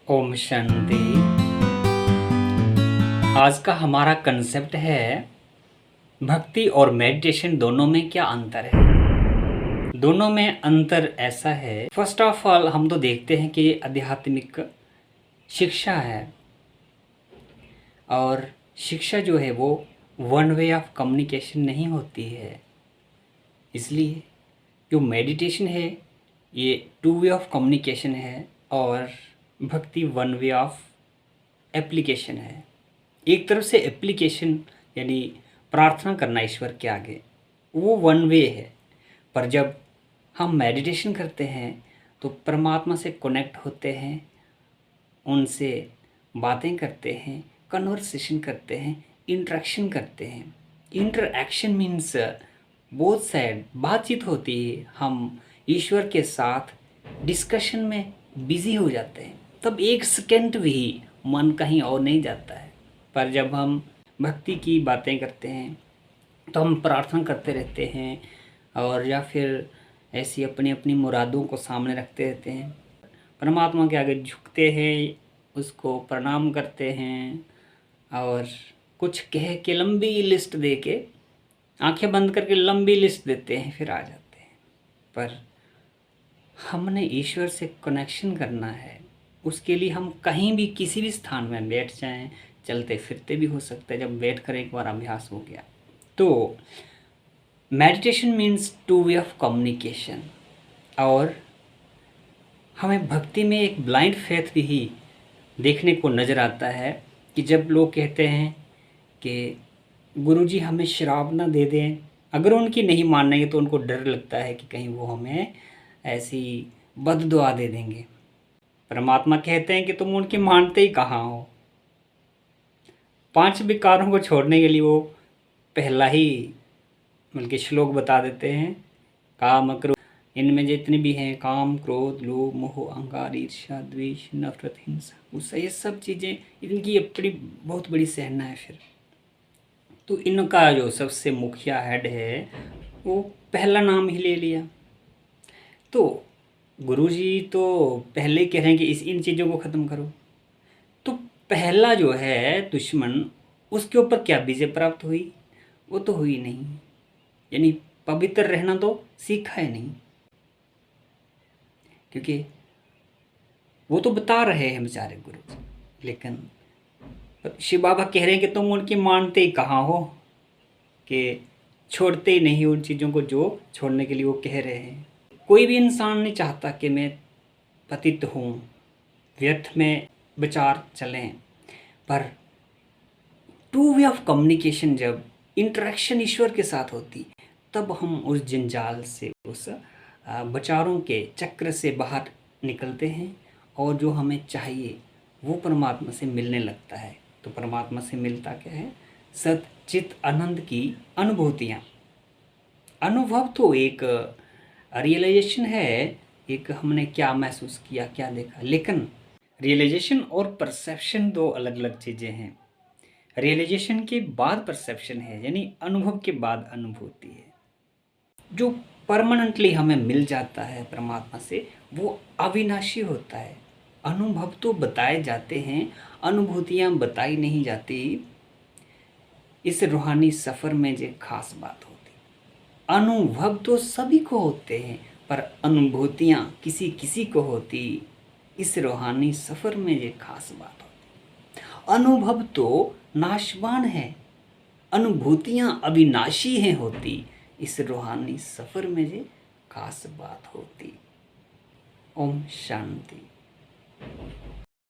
ओम शांति। आज का हमारा कंसेप्ट है भक्ति और मेडिटेशन दोनों में क्या अंतर है। दोनों में अंतर ऐसा है, फर्स्ट ऑफ ऑल हम तो देखते हैं कि आध्यात्मिक शिक्षा है और शिक्षा जो है वो वन वे ऑफ कम्युनिकेशन नहीं होती है। इसलिए जो मेडिटेशन है ये टू वे ऑफ कम्युनिकेशन है और भक्ति वन वे ऑफ एप्लीकेशन है। एक तरफ से एप्लीकेशन यानी प्रार्थना करना ईश्वर के आगे, वो वन वे है, पर जब हम मेडिटेशन करते हैं तो परमात्मा से कनेक्ट होते हैं, उनसे बातें करते हैं, कन्वर्सेशन करते हैं, इंटरेक्शन करते हैं। इंटरएक्शन मीन्स बोथ साइड बातचीत होती है, हम ईश्वर के साथ डिस्कशन में बिजी हो जाते हैं, तब एक सेकेंड भी मन कहीं और नहीं जाता है। पर जब हम भक्ति की बातें करते हैं तो हम प्रार्थना करते रहते हैं और या फिर ऐसी अपनी अपनी मुरादों को सामने रखते रहते हैं, परमात्मा के आगे झुकते हैं, उसको प्रणाम करते हैं और कुछ कह के लंबी लिस्ट दे के, आंखें बंद करके लंबी लिस्ट देते हैं, फिर आ जाते हैं। पर हमने ईश्वर से कनेक्शन करना है, उसके लिए हम कहीं भी किसी भी स्थान में बैठ जाएं, चलते फिरते भी हो सकता है। जब बैठ कर एक बार अभ्यास हो गया तो meditation means two way of communication. और हमें भक्ति में एक ब्लाइंड फेथ भी देखने को नज़र आता है कि जब लोग कहते हैं कि गुरुजी हमें शराब ना दे दें, अगर उनकी नहीं मानेंगे तो उनको डर लगता है कि कहीं वो हमें ऐसी बद्दुआ दे देंगे। परमात्मा कहते हैं कि तुम उनकी मानते ही कहाँ हो। 5 विकारों को छोड़ने के लिए वो पहला ही बल्कि श्लोक बता देते हैं, काम क्रोध, इनमें जितने भी हैं काम क्रोध लोभ मोह अहंकार ईर्ष्या द्वेष नफरत हिंसा, उससे ये सब चीज़ें इनकी अपनी बहुत बड़ी सहना है। फिर तो इनका जो सबसे मुखिया हेड है वो पहला नाम ही ले लिया। तो गुरुजी तो पहले कह रहे हैं कि इन चीज़ों को ख़त्म करो, तो पहला जो है दुश्मन, उसके ऊपर क्या विजय प्राप्त हुई? वो तो हुई नहीं, यानी पवित्र रहना तो सीखा है नहीं, क्योंकि वो तो बता रहे हैं बेचारे गुरु, लेकिन शिव बाबा कह रहे हैं कि तुम उनकी मानते ही कहाँ हो, कि छोड़ते ही नहीं उन चीज़ों को जो छोड़ने के लिए वो कह रहे हैं। कोई भी इंसान नहीं चाहता कि मैं पतित हूँ, व्यर्थ में विचार चलें, पर टू वे ऑफ कम्युनिकेशन जब इंटरेक्शन ईश्वर के साथ होती तब हम उस जंजाल से, उस विचारों के चक्र से बाहर निकलते हैं और जो हमें चाहिए वो परमात्मा से मिलने लगता है। तो परमात्मा से मिलता क्या है? सच्चित आनंद की अनुभूतियाँ। अनुभव तो एक रियलाइजेशन है, एक हमने क्या महसूस किया, क्या देखा, लेकिन रियलाइजेशन और परसेप्शन दो अलग अलग चीज़ें हैं। रियलाइजेशन के बाद परसेप्शन है, यानी अनुभव के बाद अनुभूति है। जो परमानेंटली हमें मिल जाता है परमात्मा से वो अविनाशी होता है। अनुभव तो बताए जाते हैं, अनुभूतियाँ बताई नहीं जाती। इस रूहानी सफ़र में जो खास बात होती, अनुभव तो सभी को होते हैं पर अनुभूतियाँ किसी किसी को होती। इस रूहानी सफ़र में ये खास बात होती। अनुभव तो नाशवान है, अनुभूतियाँ अविनाशी हैं होती। इस रूहानी सफ़र में ये खास बात होती। ओम शांति।